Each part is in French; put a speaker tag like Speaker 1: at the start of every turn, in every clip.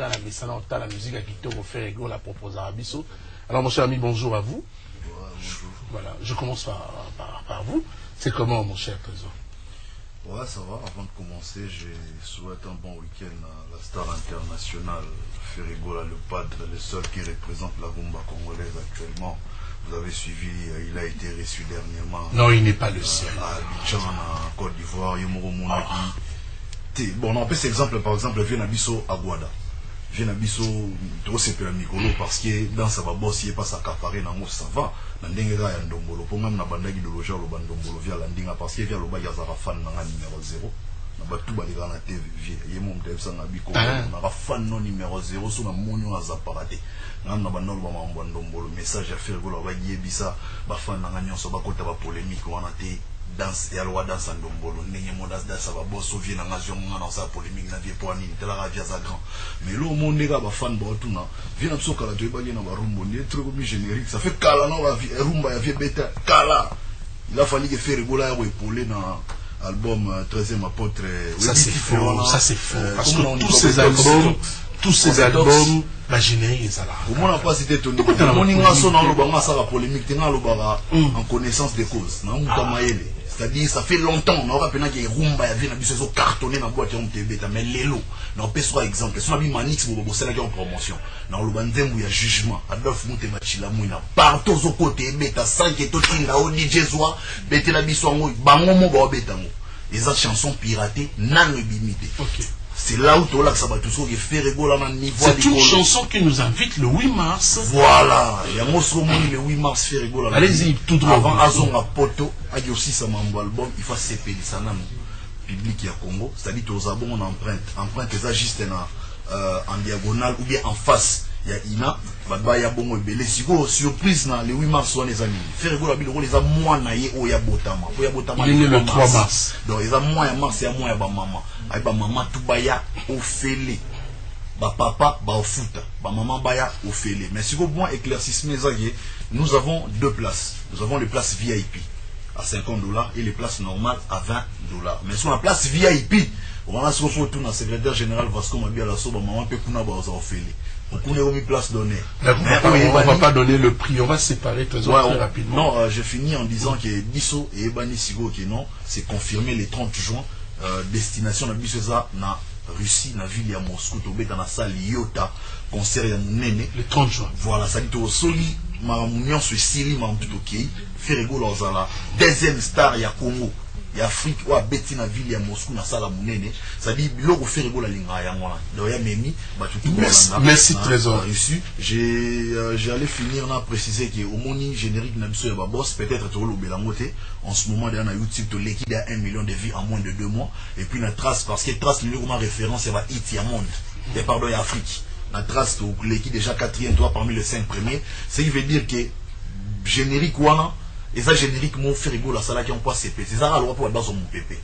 Speaker 1: dans la mission, dans la musique qui te refait rigolo la propose à Abisso. Alors mon cher ami, bonjour à vous.
Speaker 2: Bonjour.
Speaker 1: Voilà, je commence par vous. C'est comment mon cher Trésor?
Speaker 2: Ouais, ça va. Avant de commencer, je souhaite un bon week-end à la star internationale Ferigola, le padre, le seul qui représente la rumba congolaise actuellement. Vous avez suivi, il a été reçu dernièrement.
Speaker 1: Non, il n'est pas le seul.
Speaker 2: À Abidjan, en Côte d'Ivoire, Yomoro Mounaki. Bon, on peut cet exemple, par exemple, Viennabiso Aguada. Viennabiso, trop c'est peu Mikolo, parce que dans sa bosse, il n'est pas s'accaparer dans le ça va. Nandenga ya ndombolo, pour même na bandagi de loger le bandombolo via landinga, parce que via le bas yazara fan na numéro 0. Na batu ba na TV, il y a mon dev sans abiko, na fan non numéro 0, sur la monio à zaparate. Na bandolo ba bandombolo, message à faire golo ba yebisa, ba fan na nyonso ba kota ba polémique wana te. Danse ya loi danse ndombolo ndenge modas da ça va bosso vient na ngazio ngana sa polémique na vie pour nini tela ravia za grand mais le monde nga ba fan ba tuna vient na kala to ibali na ba rumbo ni truc comme générique ça fait kala na la rumba ya vie beta kala il a fallu que faire rigola ya épauler dans album 13e apôtre
Speaker 1: ça c'est faux ça c'est faux parce que tous ces albums la générique ça là
Speaker 2: comment on a pas cité Tony on y a son dans le banga ça la polémique tenga le bara en connaissance de cause na muta maele. C'est-à-dire, ça fait longtemps, on aura pensé qu'il y a rumba, il y a des cartonnés dans la boîte de bêta, mais l'élo, on peut soit exemple, si on a mis Manix, vous bossez là en promotion, dans le bandem où il y a jugement, Adolphe Moutemachila Mouina, partout aux côtés, bêta, 5 et tout, là, au DJ Zoa, bêta la bisou, bango mo bêta mo. Les autres chansons piratées, nan bimité.
Speaker 1: Ok.
Speaker 2: C'est là où tout là que ça va tout ça, qui fait rigoler dans le niveau.
Speaker 1: C'est une chanson qui nous invite le 8 mars.
Speaker 2: Voilà. Il y a un morceau le 8 mars, fait rigoler.
Speaker 1: Allez-y, tout droit.
Speaker 2: Avant Azon à Poto, il y a aussi ça mon album, il faut CP, ça n'a public à Congo. C'est-à-dire que nous avons une empreinte. Empreinte, c'est juste en diagonale ou bien en face. Il y a Ina, Badbaya Bongo et Belé. Si vous surprise dans le 8 mars, on les a mis. Faire rigoler, les a moins naïe au Yabotama.
Speaker 1: Il est le 3 mars.
Speaker 2: Donc, ils ont moins mars et moins maman. Aïe, maman, tout baya au fêlé. Ba papa, ba au foot. Ba maman, baya au fêlé. Mais si vous bon éclaircissement, nous avons deux places. Nous avons les places VIP à $50 et les places normales à $20. Mais sur la place VIP, on a ce qu'on tourne à secrétaire général Vasco Mabia la Soba, maman, peut qu'on a au fêlé. On a mis place donnée.
Speaker 1: On ne va pas donner le prix, on va séparer très rapidement.
Speaker 2: Non, je finis en disant que Bisso et Ebani Sigo, qui non, c'est confirmé le 30 juin. Destination de Bisseza na Russie, na ville à Moscou, dans la salle Iota, concert ya Nene.
Speaker 1: Le 30 juin.
Speaker 2: Voilà, ça dit au Soli, ma munion sur Syrie, ma tout ok. Ferrego Lozala, deuxième star ya Congo. Il y a Afrique ou à Betty na ville à Moscou na salle Mounene. Ça dit logo Ferrego la linga ya moi. Donc il y a Memi,
Speaker 1: merci Trésor.
Speaker 2: J'allais finir là préciser que au moni générique na biso ya ba boss peut-être tout le belangote. En ce moment dans YouTube to l'équipe a 1 million de vues en moins de 2 mois et puis la trace parce que trace le ma référence c'est va hit ya monde. Et pardon ya Afrique. La trace l'équipe déjà 4e toi parmi les 5 premiers, c'est veut dire que générique wana et ça générique mon frigo la salle qui on pas CP c'est ça alors pour dans son PP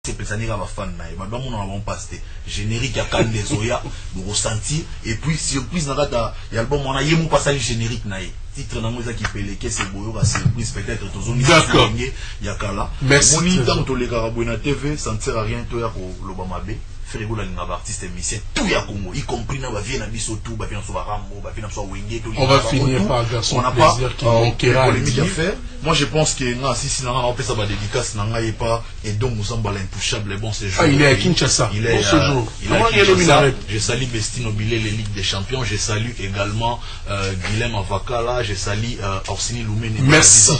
Speaker 2: CP ça n'ira pas fan naï madame on avons passé générique à Kande Zoya de ressentir et puis surprise dans la il y a album on a yémou pas ça générique naï titre dans moi qui peleke c'est boyo la surprise peut-être tous on
Speaker 1: d'accord
Speaker 2: il y a kala
Speaker 1: merci
Speaker 2: mon dans tous les carabouina TV ça ne sert à rien toi pour l'Obama B Ferrego la linga artiste musicien tout ya Congo y compris na ba vie na biso tout ba bien so ba rambo ba bien so wenge tout
Speaker 1: on va finir par garçon plaisir qui manquera
Speaker 2: polémique à faire moi je pense que na si na on peut ça ba dédicace na nga pas et donc nous sommes l'intouchable bon c'est jour
Speaker 1: il est à Kinshasa
Speaker 2: il est
Speaker 1: ce jour
Speaker 2: je salue Bestino Bilé les Ligues des Champions je salue également Guilhem Avakala je salue Orsini Lumene
Speaker 1: merci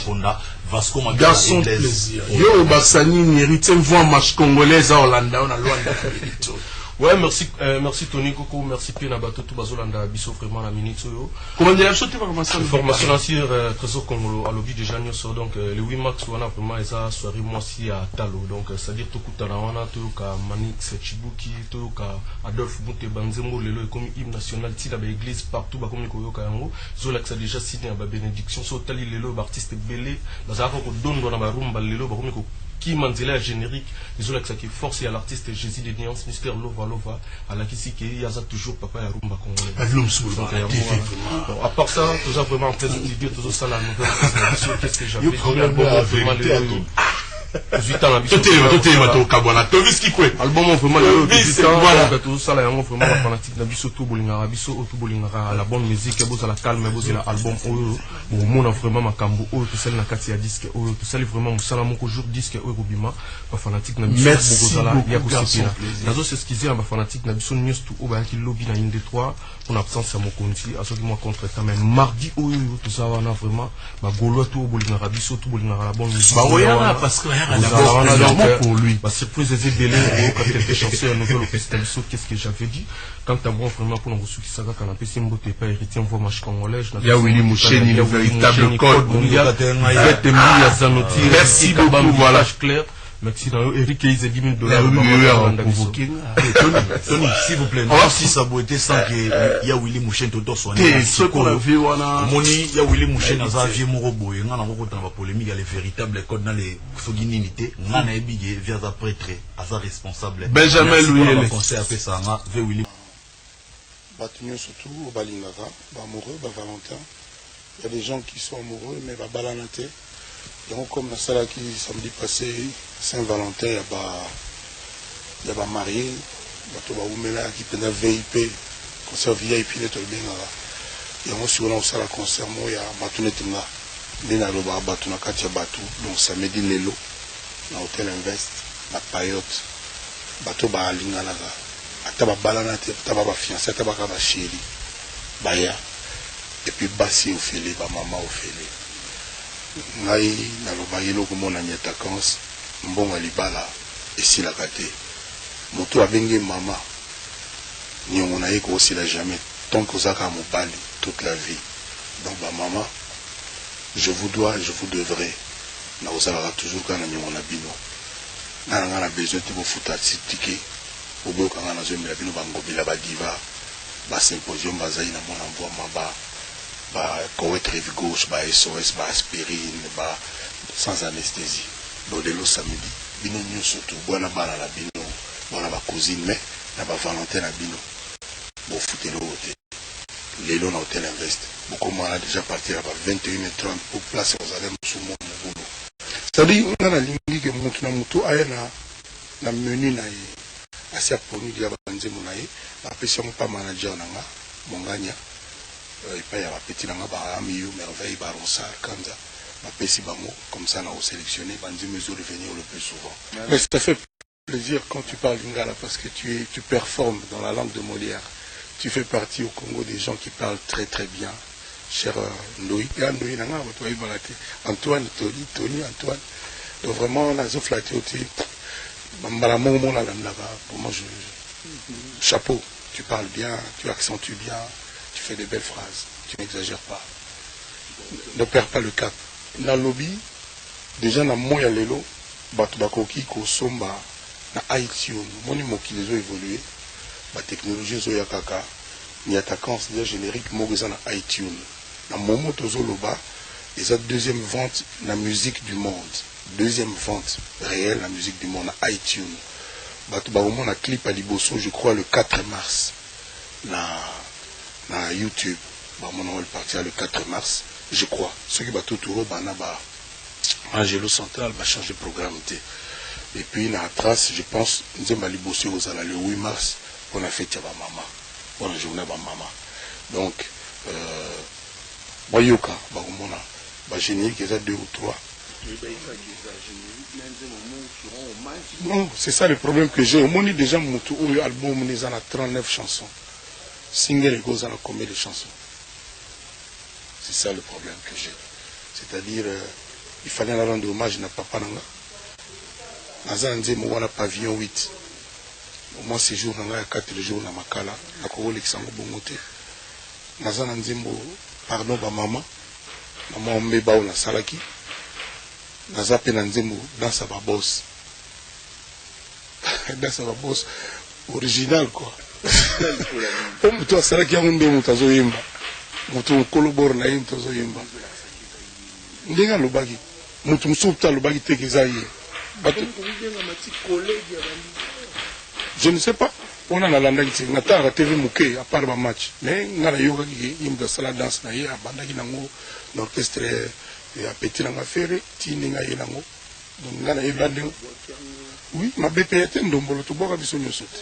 Speaker 2: Vasco Mabia
Speaker 1: garçon plaisir yo basani mérite voix match congolaise à Hollanda on a loin de
Speaker 3: ouais merci Tony Coco merci Pina Bato tout bazolanda biso vraiment la minute yo
Speaker 1: comment dire sauter formation
Speaker 3: sur Trésor Congolo à l'objet déjà nyonso donc le 8 mars on a vraiment esa soirée moi si à Talo donc c'est à dire tout kutana wana to ka Manix Chibuki to ka Adolphe Moutembanzembo lelo comme hymne national ti la église partout ba comme ko ka yango zola que ça déjà signé ba bénédiction so tali lelo ba artiste belé ba ko dondo na ba rumba lelo ba comme qui manzela générique ils ont qui force à l'artiste Jésus de Nuance Mister Lova à la qui il y a toujours papa ya rumba congolais à part ça tout ça vraiment très idée tout ça la nouvelle qu'est-ce que j'avais vraiment album vraiment le tout ça là vraiment la fanatique na biso tout bolingara biso tout bolingara la bonne musique boza la calme boza la album au monde vraiment makambo tout celle na kati ya disque tout celle vraiment musala moko jour disque bima ba fanatique na biso boza la ya kusipina nazo c'est ce qu'ils disent ba fanatique na biso news tout ba ki lobby na inde 3 pour l'absence à Mokonzi à ce qui moi contre quand même mardi tout ça on a vraiment ba golo tout bolingara biso tout bolingara la bonne musique
Speaker 1: parce que rien pour lui
Speaker 3: parce que plus des délais quand quelques chansons nouvelle qu'est-ce que j'avais dit quand t'as bon vraiment pour nous qui ça quand on peut simbo t'es pas héritier on voit match congolais
Speaker 1: il y a Willy Moucheni le véritable code mondial merci beaucoup voilà
Speaker 3: clair. Merci Eric Keize $10,000
Speaker 2: convoqué. Tony, s'il vous plaît, si ça peut être sans que y a Willy Mouchen tout soigné.
Speaker 1: Ce qu'on a vu
Speaker 2: Moni y a Willy Mouchen dans un vieux morobo et on a encore dans la polémique il y a les véritables codes dans les soguinité on a ébillé via sa prêtre à sa responsable
Speaker 1: Benjamin Louis
Speaker 2: le conseil a fait ça vers Willy
Speaker 4: Batunyo surtout au Balingara amoureux Valentin il y a des gens qui sont amoureux mais balanate. Donc comme la salle qui samedi passé Saint-Valentin il y a marié qui pendant VIP concert VIP les tout bien là et on se lance à la concert moi il y a Batunetinga Nina Loba Batuna Katia Batu donc samedi lelo na hôtel Invest la payotte bateau ba linga là ataba balana ataba ba fiancé ataba ka ba chéri baya et puis basi au félé ba maman au félé ngai naloba eloko mona nyata kans mbonga libala esilaka te moto abenge mama nyongo na ye koosila jamais tant kozaka mobali toute la vie donc ba mama je vous dois je vous devrai na ozalaka toujours kana nyongo na bino nanga na besoin te bofuta tike obokanga na zomela bino bangobila badiva ba symposium bazali na mwana mvua maba ba Koweït rive gauche, ba SOS, ba aspirine, ba sans anesthésie. Donc de l'eau samedi, bino nyo surtout, bona bana la bino, bona ba cousine, mais na ba Valentin la bino. Bon foutez le hôtel. L'élo na hôtel Invest. Beaucoup moins déjà parti à 21h30 pour placer aux alèmes sous mon boulot. C'est-à-dire, on a la ligne que monte na muto aya na menu na ye. Asi aponi dia banze munaye, la pesi mon pas manager nanga, monganya. Et pas y a la petite langue ami merveille baronsar kanza ma pesi bango comme ça on a sélectionné bandi mesure de venir le plus souvent mais ça fait plaisir quand tu parles lingala parce que tu performes dans la langue de Molière tu fais partie au Congo des gens qui parlent très très bien cher Ndoui Antoine Tony Antoine donc vraiment la zo flatté aussi pour moi chapeau tu parles bien tu accentues bien tu fais des belles phrases, tu n'exagères pas. Ne perds pas le cap. Dans le lobby, déjà dans moi et l'élo, Batubakoki, Kosomba, na iTunes, mon qui les ont évolué, la technologie Zoya Kaka, ni attaquant, c'est-à-dire générique, moi na iTunes. Dans mon mot Tozoloba, ils ont deuxième vente la musique du monde. Deuxième vente réelle la musique du monde, na iTunes. Batubakoki, na clip à Liboso, je crois, le 4 mars. Na YouTube, on est parti le 4 mars, je crois. Ce qui va tout tourner, Angelo Central va changer de programme. Et puis, dans la trace, je pense, nous allons bosser le 8 mars, on a fait maman. On a journée maman. Donc, Bayoka, générique, il y a 2 ou 3. Non, c'est ça le problème que j'ai. Au moins, déjà, mon album, on a 39 chansons. Single et goes à combien de chansons. C'est ça le problème que j'ai. C'est-à-dire, il fallait la rendre hommage à Papa Nanga. Naza Nzemo wana pavillon 8. Au moins ces jours, il y a 4 jours dans Makala. La Koro Lexango Bongote. Naza Nzemo, pardon, ba maman. Maman Mbeba ou na Salaki. Naza Penanzemo, dans sa boss. Dans sa boss. Original quoi. Mutu asalaki yango nde mutu azoyemba mutu mokolo na ye mutu azoyemba ndenge alobaki mutu mosusu te alobaki teke eza ye je ne sais pas wana nalandaki te natalaka tv moke apart bamatch mais nga nayokaki ye mutu asala danse na ye abandaki nango na orchestre ya peti nanga fere ti ndenge aye nango donc ngana ebande oui ma BPT ndombolo to boka biso nyoso te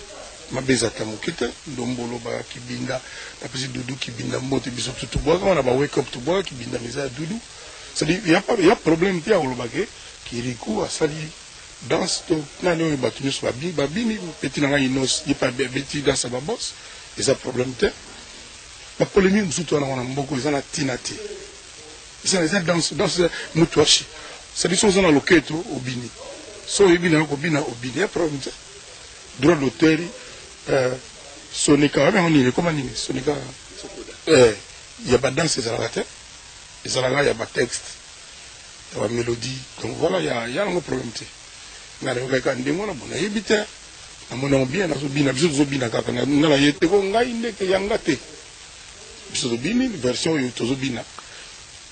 Speaker 4: ma bezata mokete ndombolo ba kibinda na pesi dudu kibinda mbote biso to boka on ba wake up to boka kibinda meza dudu c'est-à-dire il y a problème ti akolobake kiriku asali danse to nani oyo bato nyonso babimi peti na ngai inos ye pa beti danse ba boss eza problème te ba polémique mosusu wana wana mboko eza na tina te eza danse mutu ashi c'est-à-dire so oza na loketo obini so oyebi na kobina obini ya problème te droit d'auteur sonika babengo nini ekoma nini sonika ya badanse ezalaka te ezalaka ya batexte ya bamélodie donc voilà ya nango problème te nga nayokaka ndenge wana bona yebi te namonango bien nazobina biso tozobina kaka nga na ye te ko ngai ndeke yanga te biso tobini version oyo tozobina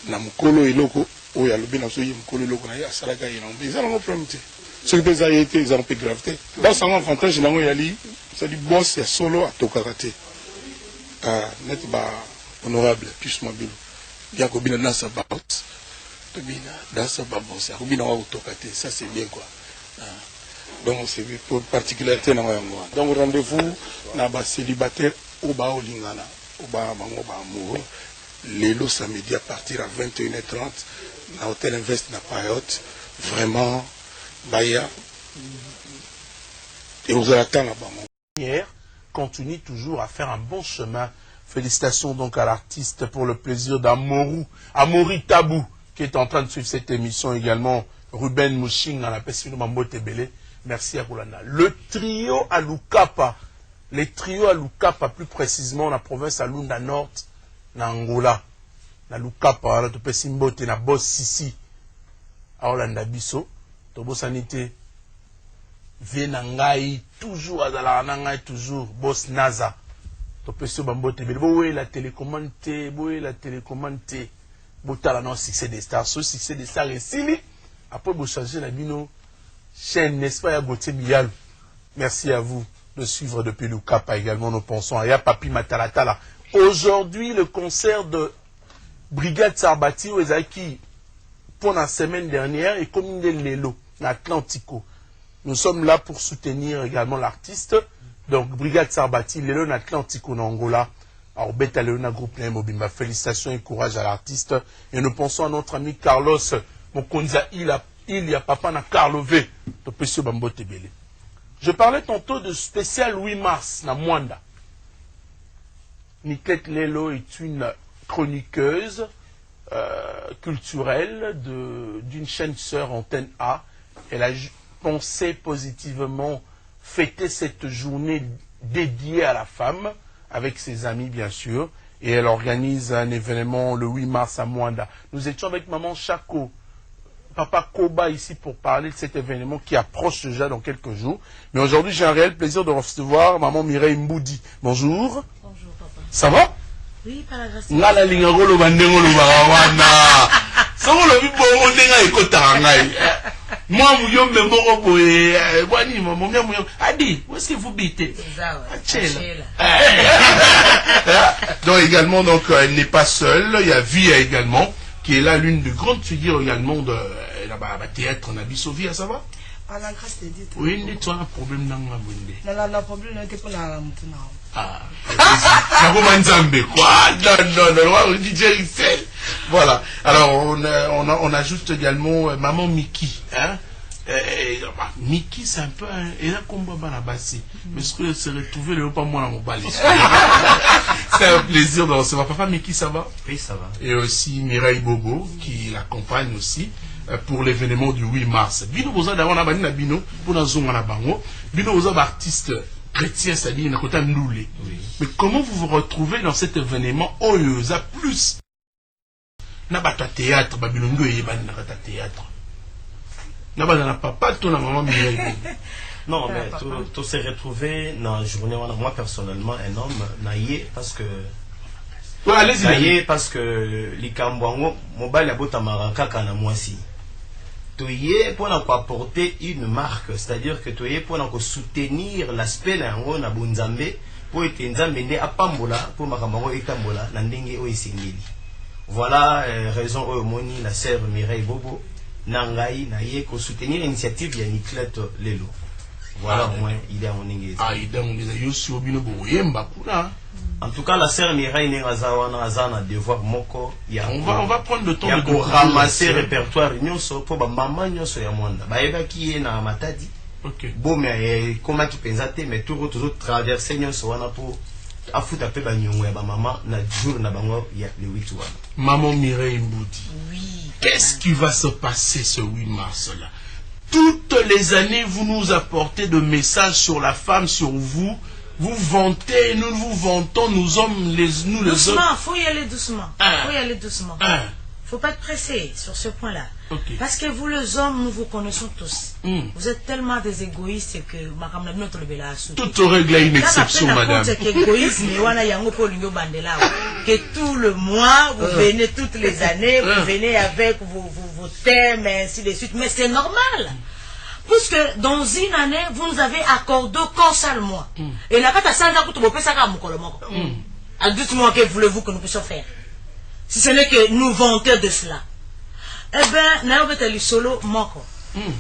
Speaker 4: na mokolo eloko oyo alobi na biso ye mokolo eloko na ye asalaka ye nango eza nango problème te soki mpe eza ye te eza mpe grave te dans sango avantage nango eyali sadi boss ya solo atokaka te neti ba honorable plus mobile bien kobina dans sa boss tobina dans sa boss akobina wa kotoka te ça c'est bien quoi. Donc c'est pour particularité na yango. Donc rendez-vous na ba célibataire au ba olingana, au ba bango ba amoureux. Lelo samedi à partir à 21h30 na hôtel Invest na Payot. Vraiment baya et vous attendez là-bas.
Speaker 1: Continue toujours à faire un bon chemin. Félicitations donc à l'artiste pour le plaisir d'Amaury Tabou qui est en train de suivre cette émission également. Ruben Mouching dans la Pessino Mambo Tebele. Merci à Roulana. Le trio à Lukapa. Les trios à Lukapa, plus précisément, la province à Lunda Nord, na Angola. Na Lukapa, na Topesimbo, na Boss Sisi. À Olanda Biso. Tobo Sanité. Vienangai, toujours à Zalanangai, toujours. Boss Naza. Topesio Mambo Tebele. Boé la télécommande. Boé la télécommande. Botala non succès des stars. Ce succès des stars est sili. Après, vous changez la bino chaîne, n'est-ce pas, à Gauthier Miyal. Merci à vous de suivre depuis le Kappa également. Nous pensons à Yapapi Matalatala. Aujourd'hui, le concert de Brigade Sarbati au Ezaki pour la semaine dernière et comme de Lelo, l'Atlantico. Nous sommes là pour soutenir également l'artiste. Donc, Brigade Sarbati, Lelo, l'Atlantico, en Angola. Alors, Beta Leona Groupe Mobimba. Félicitations et courage à l'artiste. Et nous pensons à notre ami Carlos. Il y a papa na Carlo V. Je parlais tantôt de spécial 8 mars na Mwanda. Niket Lelo est une chroniqueuse culturelle d'une chaîne sœur Antenne A. Elle a pensé positivement fêter cette journée dédiée à la femme avec ses amis bien sûr. Et elle organise un événement le 8 mars à Mwanda. Nous étions avec maman Chako. Papa Koba ici pour parler de cet événement qui approche déjà dans quelques jours. Mais aujourd'hui, j'ai un réel plaisir de recevoir maman Mireille Mboudi. Bonjour.
Speaker 5: Bonjour, papa.
Speaker 1: Ça va?
Speaker 5: Oui, par la grâce.
Speaker 1: Ngala lingolo bandengolo barawana. Songolo bibongo ndenga ekota ngai. Moi muyombe mboko boye bwani maman muyombe. Adi, où est-ce que vous bitez? Achela. Donc également donc elle n'est pas seule, il y a Via également qui est là l'une des grandes figures également de la théâtre en Abissovia, ça va?
Speaker 5: À la grâce de Dieu.
Speaker 1: Oui, tu as un problème dans la bonne.
Speaker 5: Non, le problème n'était pas là.
Speaker 1: Ah, non, DJ Rissel. Voilà. Alors, on ajoute également Maman Mickey. Hein? Mickey, c'est un peu et là combat la bassi. Mais ce que se retrouver le pas moi dans mon balai. C'est un plaisir de recevoir. Papa Mickey, ça va?
Speaker 6: Oui, ça va.
Speaker 1: Et aussi Mireille Bobo qui l'accompagne aussi pour l'événement du 8 mars. Bino boza d'abord na bani na bino pour na zonga na bango. Bino boza artiste chrétien, c'est-à-dire na kota ndoulé. Mais comment vous vous retrouvez dans cet événement oyoza plus na bata théâtre babilongo yebani na kata théâtre. Na bana papa to na maman Mireille.
Speaker 6: Non, mais tout s'est retrouvé dans la journée. Moi, personnellement, un homme naïe parce que.
Speaker 1: Ouais, allez-y.
Speaker 6: Naïe parce que l'Ikambouango, mobile a beau maraka na moi si. Tu y es pour apporter une marque, c'est-à-dire que tu y es pour soutenir l'aspect na ngo na bunzambe pour être nzambe à pambola pour makamango etambola na ndenge o isengeli. Voilà raison au moni la sœur Mireille Bobo Nangai, naye, ko soutenir l'initiative ya Niclet Lelo. Voilà, au moins, il est en Ingéza.
Speaker 1: Ah, il est en Ingéza.
Speaker 6: En tout cas, la sœur Mireille Nengazawana a devoir moko.
Speaker 1: On va prendre le temps
Speaker 6: de ramasser le répertoire. Pour maman, nyonso ya mwanda. Baeba qui est na matadi.
Speaker 1: Ok.
Speaker 6: Bon, mais comment tu penses, mais tout traverser nyonso wana pour afuta pe ba nyongo ya ba maman na jour na bango ya le 8 wana.
Speaker 1: Maman Mireille Mboudi.
Speaker 5: Oui.
Speaker 1: Qu'est-ce qui va se passer ce 8 mars là? Toutes les années, vous nous apportez de messages sur la femme, sur vous. Vous vantez, nous vous vantons, nous hommes, nous les
Speaker 5: Doucement,
Speaker 1: hommes.
Speaker 5: faut y aller doucement. Faut y aller doucement. Faut pas être pressé sur ce point-là.
Speaker 1: Okay.
Speaker 5: Parce que vous les hommes, nous vous connaissons tous. Vous êtes tellement des égoïstes que
Speaker 1: toute règle a une exception, madame.
Speaker 5: Que tout le mois, vous venez toutes les années, vous venez avec vos thèmes, et ainsi de suite. Mais c'est normal. Puisque dans une année, vous nous avez accordé qu'un seul mois. Et la carte à 5 ans, dites-moi que voulez-vous que nous puissions faire? Si ce n'est que nous vanter de cela. Eh bien, nous avons fait le solo moko.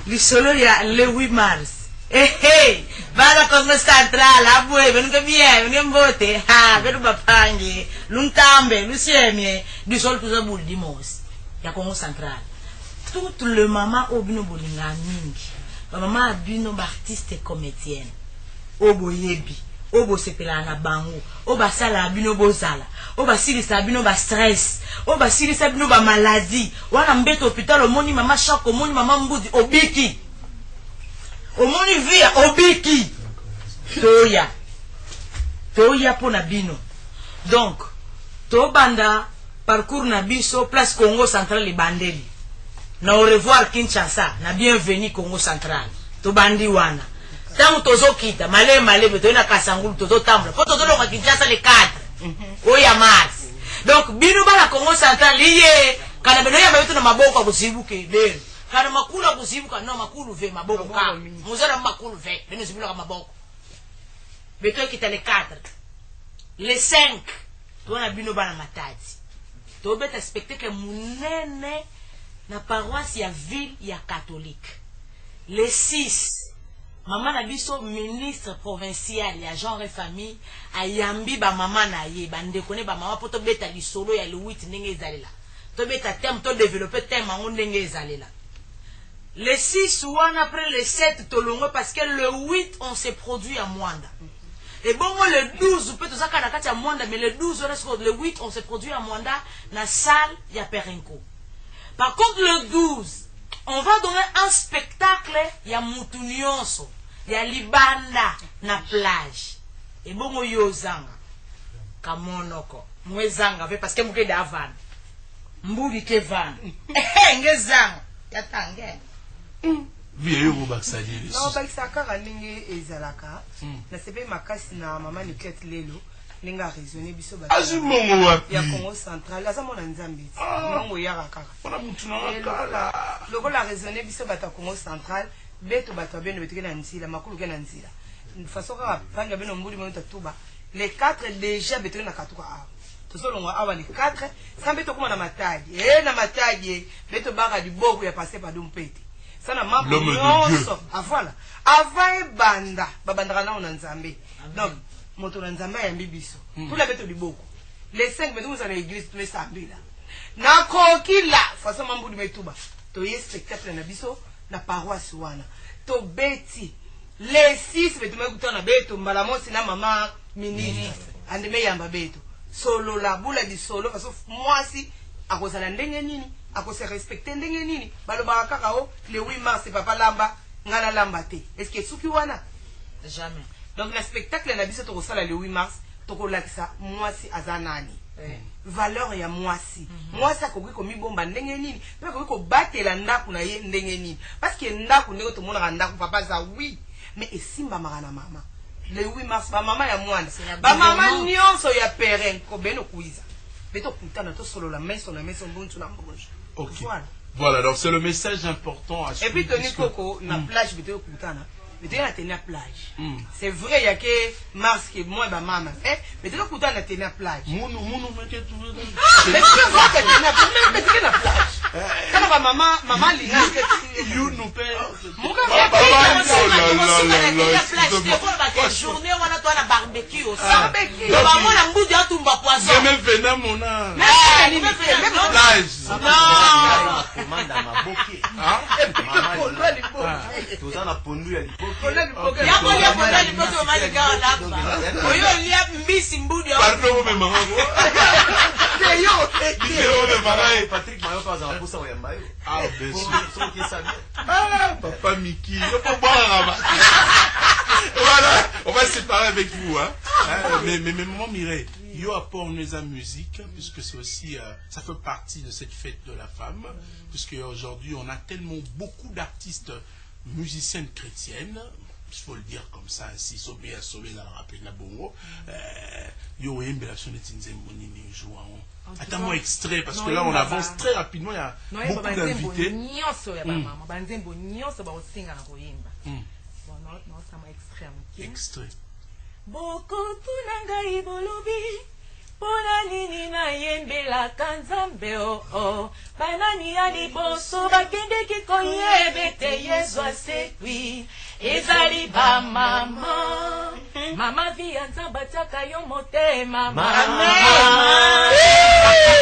Speaker 5: Le solo, il y a le 8 mars. Hey, va la Congrès central, la bouée, venez que bien, venez m'voter. Ah, venez m'apprendre. L'untambe, l'usiemie, du sol tout ça boule dimanche. Il y a Congrès central. Tout le maman au bino bolinga mingi. Maman a bino artiste et comédienne. Obo yebi, obo sepela na bango, oba sala bino bozala, oba silisa bino ba stress, oba silisa bino ba maladie. Wana mbeto hôpital omoni mama chaque omoni mama mbudi obiki. Omoni via obiki. Toya pona bino. Donc, to banda parcours na biso place Congo central libandeli. Na au revoir Kinshasa, na bienvenue Congo central. To bandi wana. Tango tozo kita, male beto na kasangulu tozo tambla. Po tozo loka Kinshasa le 4. Oya mars. Donc bino bala Congo central liye kana beno ya beto na maboko akuzibuke beno. Kana makulu akuzibuka no makulu ve maboko ka. Muzara makulu ve, beno zibuka maboko. Beto kita le 4. Le 5. To na bino bala matadi. To beta spectacle munene na paroisse ya ville ya catholique. Les 6, maman na biso ministre provincial ya genre et famille ayambi ba maman na ye bande kone ba maman poto beta lisolo ya le 8 ndenge ezalela. To beta thème to développer thème en ndenge ezalela. Les 6 ou après les 7 tolongo parce que le 8 on s'est produit à Mwanda. Et bon le 12 peut tout ça kana kati ya Mwanda mais le 12 le 8 on s'est produit à Mwanda na salle ya Perenco. Par contre, le 12, on va donner un spectacle, il y a Moutounionso, il y a Libanda, na plage. Et bon, il y a Zanga. Kamonoko. Mwe Zanga, parce que mouke d'avan. Mbouli ke van. Nge Zanga. Yatange.
Speaker 1: Vieux Robaksadi.
Speaker 7: Non, Baksaka, Ralinge et Zalaka. Na sebe makasi na maman Niclet Lelo. Linga raisonné biso ba ya Congo central aza mona nzambi mongo ya kaka la raisonné biso ba Congo central beto bato beno betike na nzila makulu ke na nzila façon ka panga beno mbuli mo tatuba les 4 déjà beto na katuka a tozolonga awa les 4 sans beto kuma na matadi na matadi beto baka du boko ya passer pa dompete sana mambo nyonso voilà avant banda babandaka na ona nzambe donc moto na nzamba ya mbibiso tula beto liboko les 5 beto nous à l'église tous les samedi là na kokila façon mambo du metuba to ye spectacle na biso na paroisse wana to beti les 6 beto mekuta na beto mbalamosi na mama ministre andeme yamba beto solo la bula di solo façon mwasi akozala ndenge nini akose respecter ndenge nini baloba kaka o le 8 mars papa lamba ngana lamba te est-ce que suki wana
Speaker 5: jamais.
Speaker 7: Donc le spectacle na biso to sala le 8 mars to ko lakisa mwasi azanani valeur ya mwasi mwasi akoki ko mibomba ndenge nini pe akoki ko batela ndaku na ye ndenge nini parce que ndaku ndeko to mona ndaku papa za oui mais esimba makana mama le 8 mars ba mama ya mwana ba mama nyonso ya peren ko beno kuiza beto kutana to solo la maison na maison buntu na mbonjo.
Speaker 1: OK. Voilà, donc c'est le message important à suivre.
Speaker 7: Et puis Tony Coco na plage beto kutana. Mais tu as la plage. C'est vrai, il y a que Mars qui est moins ma maman. Mais tu as la plage.
Speaker 1: Mounou, mais que tu veux.
Speaker 7: Mais tu vois que tu as la plage. Kama ba maman linga.
Speaker 1: You nous paye.
Speaker 5: Journée on a toi la barbecue aussi. Barbecue. Maman la mbou dia tumba poisson.
Speaker 1: Même venin mon âme.
Speaker 5: Non.
Speaker 6: Commande à ma boquille. Tout ça na pondu ya lipoke.
Speaker 5: Ya ko ya pondu ya lipoke o mali ga la. Oyo lia mbisi mbudi ya.
Speaker 1: Pardon mais maman.
Speaker 7: C'est yo.
Speaker 6: Patrick Mayo pas en poussa au yamba.
Speaker 1: Ah bien sûr.
Speaker 6: Son qui savait.
Speaker 1: Ah papa Mickey, je peux boire un rabat. Voilà, on va se séparer avec vous hein. Mais maman Mireille, yo apport nous à musique puisque c'est aussi ça fait partie de cette fête de la femme puisque aujourd'hui on a tellement beaucoup d'artistes musiciennes chrétiennes, il faut le dire comme ça ainsi, sauvé à sauver la rappel la bongo. Yo yembe la sonne tinzembo nini jouant. Attends-moi extrait parce que là on avance très rapidement, il y a beaucoup d'invités. Extrait.
Speaker 8: Bokotu nangai bolobi pona nini na yembelaka nzambe o banani ya liboso bakendeki koyebete yesu asekwi ezali bamama mama vi ya nzambe atiaka yo motema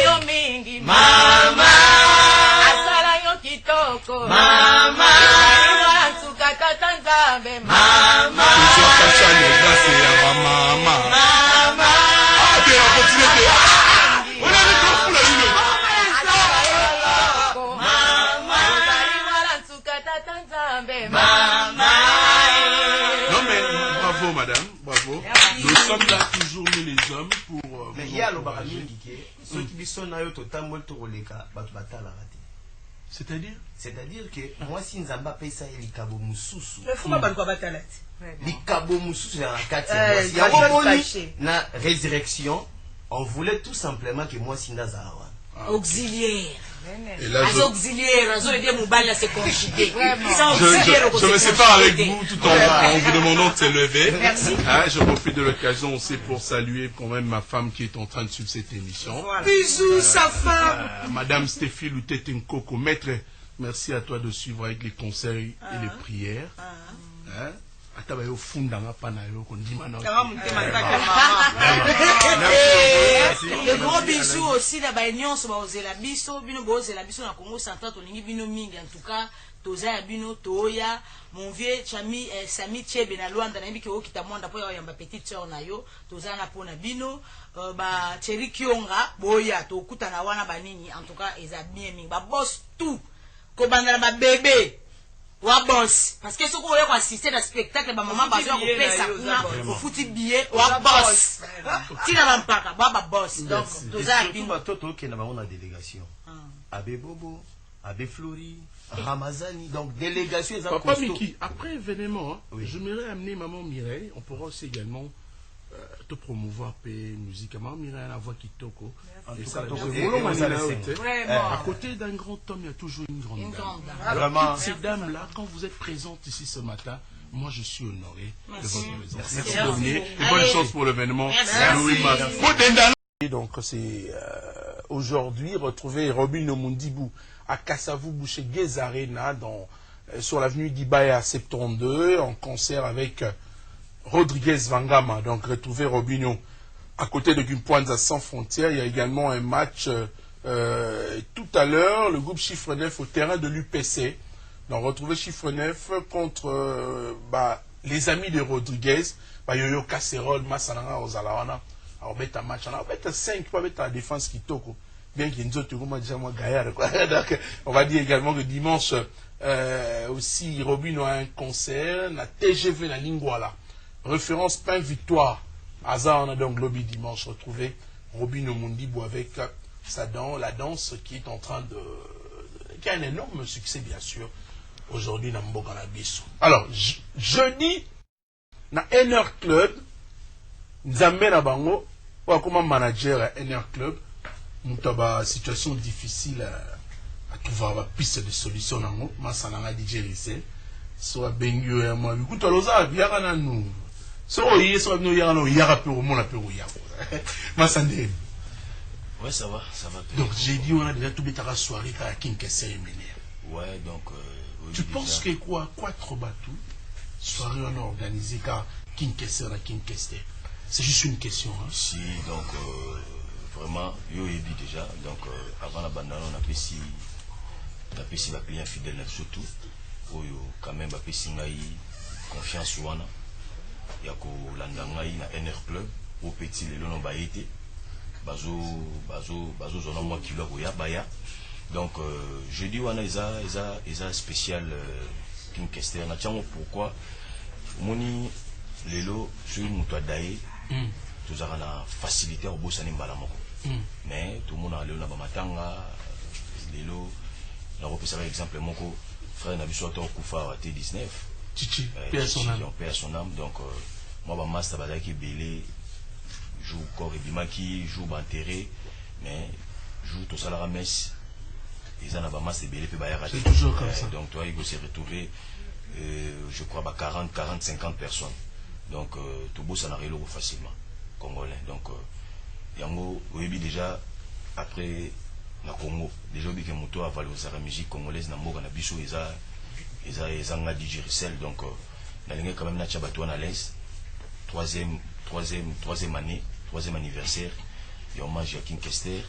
Speaker 8: yo mingi mama asala yo kitoko mama nsuka tata nzambe mama
Speaker 1: Bravo madame, bravo. Nous sommes là toujours mis les hommes pour...
Speaker 6: Mais il y a le barami qui est ceux qui sont là au tambour toroleka batubata la raté. C'est-à-dire que moi si nzamba paye ça il kabo mususu.
Speaker 7: Mais faut pas quoi batala.
Speaker 6: Likabo mususu dans la carte. Il y a na résurrection, on voulait tout simplement que moi si ndazawa.
Speaker 5: Auxiliaire.
Speaker 1: Et là,
Speaker 5: auxiliaires,
Speaker 1: je me sépare avec vous tout en vous demandant de se lever.
Speaker 5: Merci.
Speaker 1: Je profite de l'occasion aussi pour saluer quand même ma femme qui est en train de suivre cette émission.
Speaker 7: Voilà. Bisous, sa femme.
Speaker 1: Madame Stéphie Loutetenkoko, maître, merci à toi de suivre avec les conseils et les prières.
Speaker 5: Le gros bisou aussi la baignon sur la biso bino boze la biso na Congo central tolingi bino mingi en tout cas toza ya bino toya mon vieux chami Sami Chebe na Luanda na mbiki okita monda po ya petite sœur na yo toza na pona bino ba Cheri Kionga boya to kutana wana banini en tout cas eza bien mingi ba boss tout ko bandala ba bébé wa boss parce que ce qu'on va assister à spectacle ba maman ba zo ko pesa kuna au futi billet wa boss tina lampaka ba boss donc toza bino
Speaker 6: toto ke na ba on délégation Abbé Bobo Abbé Flori Ramazani donc délégation
Speaker 1: ça Papa Mickey après événement je m'aimerais amener maman Mireille, on pourra aussi également te promouvoir musique maman Mireille la voix qui toko et ça à côté d'un grand homme il y a toujours une grande dame. Alors toutes ces dames là quand vous êtes présentes ici ce matin, moi je suis honoré de votre présence. Merci de venir et bonne chance pour l'événement. Donc c'est aujourd'hui retrouver Robin Omundibou à Kassavou Boucher Arena sur l'avenue d'Ibaya 72 en concert avec Rodriguez Vangama. Donc retrouver Robinho à côté de Gumpoanza sans frontières. Il y a également un match tout à l'heure, le groupe Chiffre 9 au terrain de l'UPC. Donc retrouver Chiffre 9 contre les amis de Rodriguez, Yoyo Casserole, Massananga Ozalawana. Alors bête un match, on bête 5, pas bête la défense qui toko. Bien qu'il y ait une autre déjà moi gaillard. Donc on va dire également que dimanche aussi Robinho a un concert, la TGV la Lingwala. Référence Pain Victoire. Hasard, on a donc lobby dimanche retrouvé Robin Omundibou avec la danse qui est en train qui a un énorme succès bien sûr aujourd'hui dans Mboka na biso. Alors jeudi na NR Club Nzambe na bango ou comme manager à NR Club mutaba situation difficile à trouver la piste de solution nango masananga DJ Rissel soit bengyo ya moi écoute loza biaka na nous. So, il y a un peu au monde, un peu au Masandé.
Speaker 9: Ouais, ça va.
Speaker 1: Donc j'ai dit, on a déjà tout bétara soirée à Kinkesser et Méné.
Speaker 9: Ouais, donc...
Speaker 1: tu penses que quoi trop bateau soirée on a organisé car Kinkesser à Kinkesser? C'est juste une question. Hein?
Speaker 9: Si, donc, vraiment, yo ebi déjà. Donc, avant la bandana, on a apprécié la client fidèle surtout. Quand même, on a apprécié confiance wana. Il y a na NR Club. Au petit, les lots ont été. Bazo, zona moi qui l'a baya. Donc, je dis, wana, isa spécial Kinkesser. Na tiens, pourquoi? Moni, les lots, je suis daé. Tout ça a facilité au boss mais tout le monde a le matanga les lots la repère exemple mon frère n'a besoin de Koufa à T19
Speaker 1: Chichi
Speaker 9: père son âme donc moi ma master bazaki qui belé joue corps et bimaki joue enterré mais joue tout ça la ramesse ils en a pas master belé puis
Speaker 1: c'est toujours comme ça
Speaker 9: donc toi il faut se retrouver je crois 40-50 personnes. Donc, tout beau, ça n'a rien facilement, congolais. Donc, yango, oui, déjà, après, na Congo, déjà, oui, que moto a valorisé la musique congolaise, na moga, na biso, ils ont dit Jérusalem. Donc, na l'ingé quand même, na tchabatou à l'aise. Troisième année, troisième anniversaire, et on mange à Kinkesser.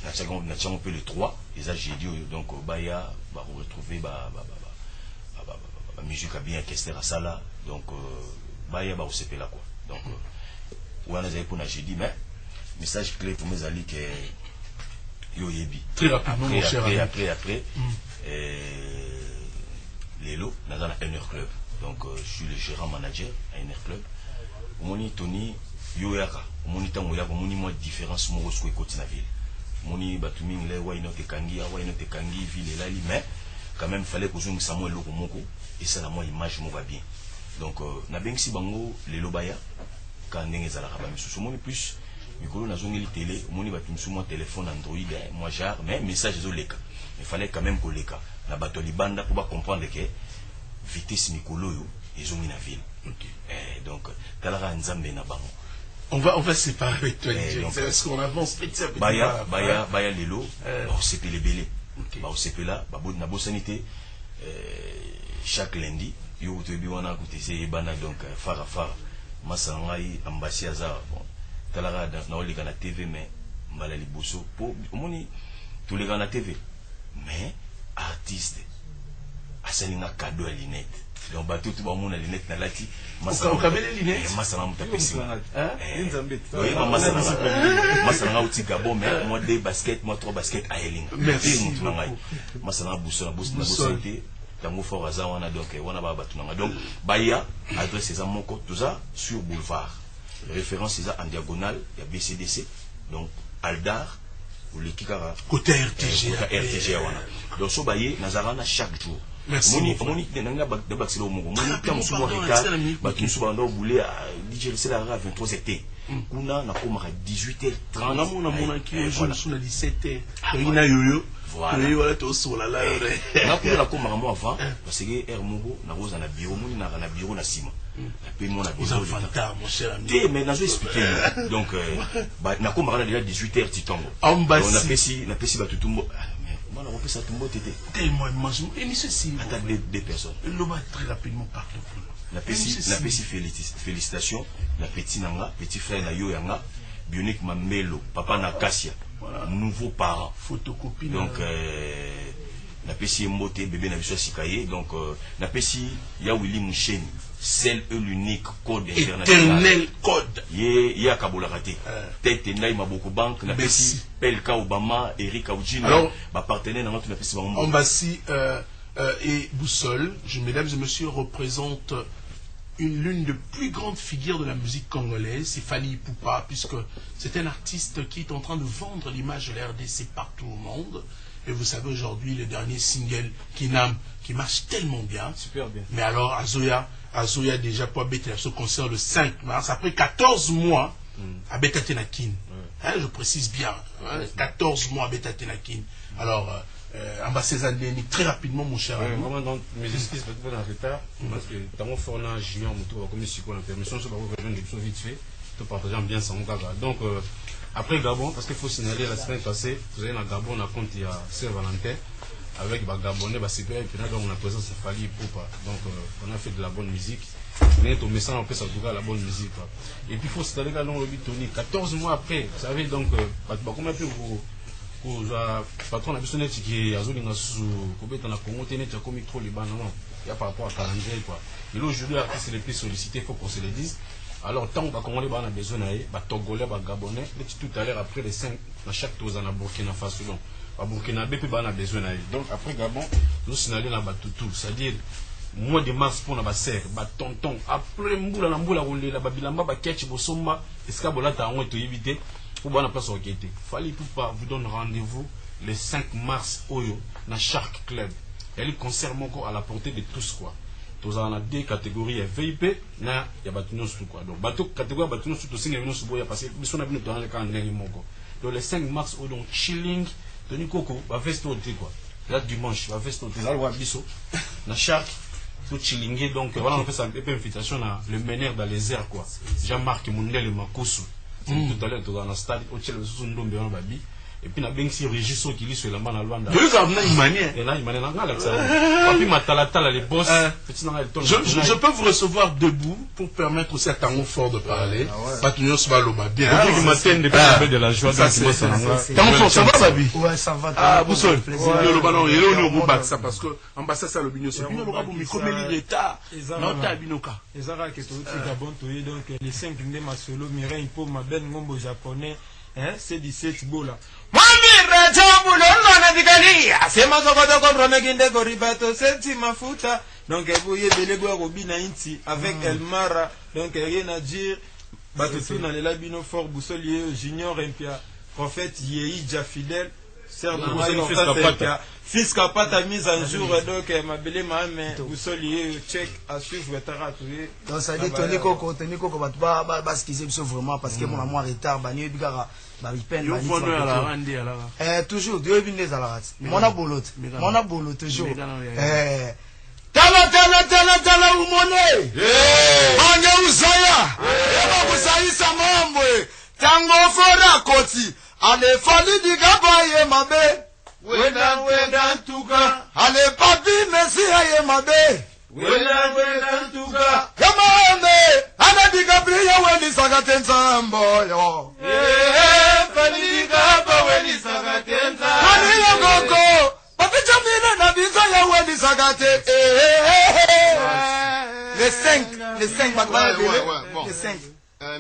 Speaker 9: Na tchagon peu le 3, ils ont dit, donc, baya, va retrouver, la musique a bien Kester à ça là donc baya ba OCP là quoi donc on a pour j'ai dit mais message clé pour mes amis que yo yebi
Speaker 1: très rapidement mon cher ami
Speaker 9: après Lelo dans la NR Club donc je suis le gérant manager à NR Club moni Tony yo yaka moni tango yaka moni moi différence mo ko côté na ville moni batuming le wa inote kangi ville là mais quand même fallait que je me Samuel Lokomoko et ça la moi image mo va bien donc na bengsi bango les lobaya quand ndenge za la rabami sous moni plus mikolo na zongi télé moni batumsu mo téléphone Android moi jar mais message zo leka il fallait quand même ko leka na bato libanda pour ba comprendre que vitesse mikolo yo ezongi na ville donc talara nzambe na bango
Speaker 1: on va séparer avec toi parce qu'on avance petit à petit
Speaker 9: baya lelo c'est les belé ba OCP là ba na bo sanité chaque lundi yo to bi wana ko tese bana donc fara masangai ambassade bon talara na olika na TV mais mbala liboso po omoni tous les gars na TV mais artiste asalinga cadeau à lunette donc bateau tout ba mona lunette na lati
Speaker 1: masanga les lunettes
Speaker 9: masanga mutapesi masanga utika bon mais moi deux baskets moi trois baskets à Eling
Speaker 1: merci
Speaker 9: masanga buso na santé tango fort azawana donc wana ba batunanga donc baya adresse ça moko tout ça sur boulevard référence ça en diagonale il y a BCDC donc Aldar ou le Kikara
Speaker 1: côté RTG
Speaker 9: wana donc so baye nazarana chaque jour
Speaker 1: merci
Speaker 9: moni nanga de baxilo mongo moni tam sumo reka bakin suba ndo boulé DJ c'est la 23h kuna na komaka 18h30
Speaker 1: na mona ki jour sous la 17h ina yoyo voilà tout sur la
Speaker 9: na kuna na komaka mo avant parce que air mongo na roza na bureau moni na bureau na sima la paix mon
Speaker 1: bureau mon cher ami
Speaker 9: mais na zo expliquer donc na komaka déjà 18h titongo
Speaker 1: on
Speaker 9: a pesi batutumbo on a ça tout tété
Speaker 1: tellement imagine et monsieur si
Speaker 9: attaque des personnes
Speaker 1: le va très rapidement partout
Speaker 9: la pesi félicitations la petit nanga petit frère na yo yanga Bionique Mamelo papa na Kassia nouveau parent
Speaker 1: photocopie
Speaker 9: donc na pesi mbote bébé na biso sikaye donc na pesi ya Willy Moucheni seul et l'unique code
Speaker 1: international code
Speaker 9: ya kabola raté tête ndai maboko bank na pesi Pelka Obama Eric Aoudjina
Speaker 1: alors
Speaker 9: ba partenaire na notre pesi bango
Speaker 1: Embassy et Boussole mesdames et messieurs représente l'une des plus grandes figures de la musique congolaise, c'est Fally Ipupa, puisque c'est un artiste qui est en train de vendre l'image de la RDC partout au monde. Et vous savez aujourd'hui le dernier single Kinam qui marche tellement bien.
Speaker 3: Super bien.
Speaker 1: Mais alors Azoya déjà pour abéter ce concert le 5 mars, après 14 mois à Betatenakin. Je précise bien, 14 mois à Betatenakin. Alors, ambassadeur Ndeni, très rapidement mon cher ami.
Speaker 3: Vraiment donc mes excuses peut-être en retard parce que dans mon forna junior moto comme si quoi la permission sur la rejoindre l'émission vite fait tout partageant bien sans gaga donc Après Gabon, parce qu'il faut signaler la semaine passée, vous avez un Gabon, on a compte il y a Saint-Valentin, avec les Gabonais, super, et puis là, on a présence de Fali Poupa. Donc, on a fait de la bonne musique. Mais ton message, on peut s'en la bonne musique. Et puis, il faut se dire, le Tony, 14 mois après, vous savez, donc, comment peut vous patron a besoin qui est à zone sous Kobeta na Congo, tu as commis trop les bancs, non, il y a par rapport à calendrier, quoi. Et là, aujourd'hui, l'artiste est le plus sollicité, il faut qu'on se le dise. Alors, tant que Congolais a besoin d'aller, Togolais, Gabonais, tout à l'heure, après les 5, dans chaque tour, on a Burkina Faso. À Burkina Faso, on a besoin d'aller. Donc, après Gabon, nous signalons dans Batoutou, c'est-à-dire, mois de mars pour la serre, tonton, après Mboula, la Babilamba, Ketch, Bosomba, Escabola, t'as été évité, pour voir la place au Kété. Fallait tout pas vous donner rendez-vous le 5 mars, Oyo, dans Shark Club. Elle est concert encore à la portée de tous, quoi. Tous en a deux catégories VIP, na ya batuno sous quoi. Donc bateau catégorie batuno sous aussi ngavino sous boya parce que nous on a venu dans le camp dernier moko. Donc le 5 mars au donc chilling Tony Coco va veste au quoi. Là dimanche va veste au là le biso na Shark tout chillinguer donc voilà on fait ça une invitation à le meneur dans les airs quoi. Jean-Marc Mundele Makosu. Tout à l'heure dans le stade au Chelsea sous ndombe na babi. Et puis, on a bien si Régisso qui lit sur la main à Luanda.
Speaker 1: Je peux vous recevoir debout pour permettre aussi à Tango Fort de parler. Patunios Baloba. Bien.
Speaker 3: De la joie.
Speaker 1: Tango Fort, ça va, Babi?
Speaker 10: Ouais, ça va.
Speaker 1: Ah, Boussol. Il est au ballon, il est au Roubac, ça parce que ambassade ça le bignon. C'est bien le Roubac, mais comme il est tard. Non, t'as Binoka.
Speaker 10: Ezara qui est au Gabon, donc les 5 de ma solo, Mireille pour ma belle ngombo japonais. C'est 17 bola. Mwamira jambo lona dikalia. Sema sokoto comprendre kinde koribato senti mafuta. Donc vous y belé boire au bina inti avec Elmara. Donc rien à dire. Batutu na lela bino fort Boussolier Junior Empia. Prophète Yei Jafidel. Serge Boussolier fils Kapata mise en jour donc ma belle maman Boussolier check à suivre Taratoué.
Speaker 6: Donc ça dit Tony Coco batu ba skiser vraiment parce que mon amour retard bani bikara. Toujours, Dieu est venu à la race. Mon abolo toujours. Tala, où mon est? Anya Usaya, Usaïsa Mamwe, Tango Fora Koti, allez, Fali di Gabaye Mabe, Wenda Tuga, allez, Papi, merci Aye Mabe, Wenda Tuga, Kamame, Ana di Gabriel, Wendy Sagatenza Mboyo. Les 5 les 5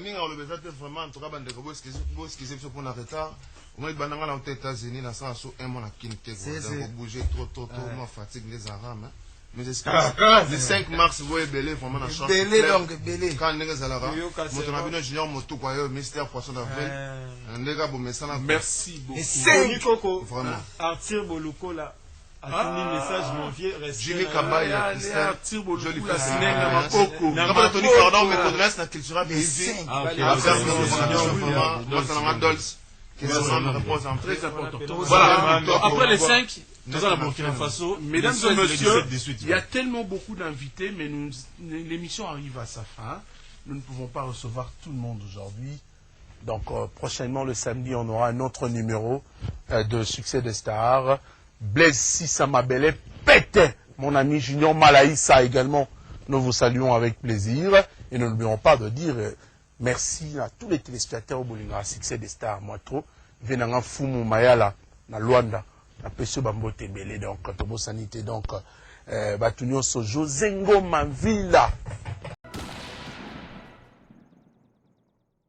Speaker 11: minga olobeza te vraiment en tout cas bande ko boskiser sur pour en retard moi bananga na aux États-Unis na ça so un mois na kinté ko bouger trop moi fatigue les armes mais le 5 mars vous êtes belé vraiment na chance
Speaker 6: belé donc belé
Speaker 11: quand nega zalara moto na bino junior moto kwa yo mystère poisson d'avril ndega bo mesana
Speaker 1: merci beaucoup
Speaker 10: Tony Coco
Speaker 11: vraiment
Speaker 10: Arthur Boluko là attendi message mon vieux reste
Speaker 11: Jimmy Kabaya
Speaker 1: Arthur Boluko
Speaker 11: joli
Speaker 1: la
Speaker 11: place
Speaker 1: cinéma Makoko
Speaker 11: na Tony pardon mais qu'on reste na culture busy
Speaker 1: très important. Voilà, après les 5, nous allons Burkina Faso. Mesdames et messieurs, il y a tellement beaucoup d'invités, mais l'émission arrive à sa fin. Nous ne pouvons pas recevoir tout le monde aujourd'hui. Donc prochainement, le samedi, on aura un autre numéro de Succès des Stars. Blaise Sissamabele, pète mon ami Junior Malaïssa également. Nous vous saluons avec plaisir. Et nous n'oublions pas de dire merci à tous les téléspectateurs au Bolinga Succès des Stars. Moi trop. Venanga Fumu Mayala, na Luanda. Na Pesio Bambote Bele. Donc, Tobo Sanité. Donc, Batunyo Sojo, Zengo Mavila.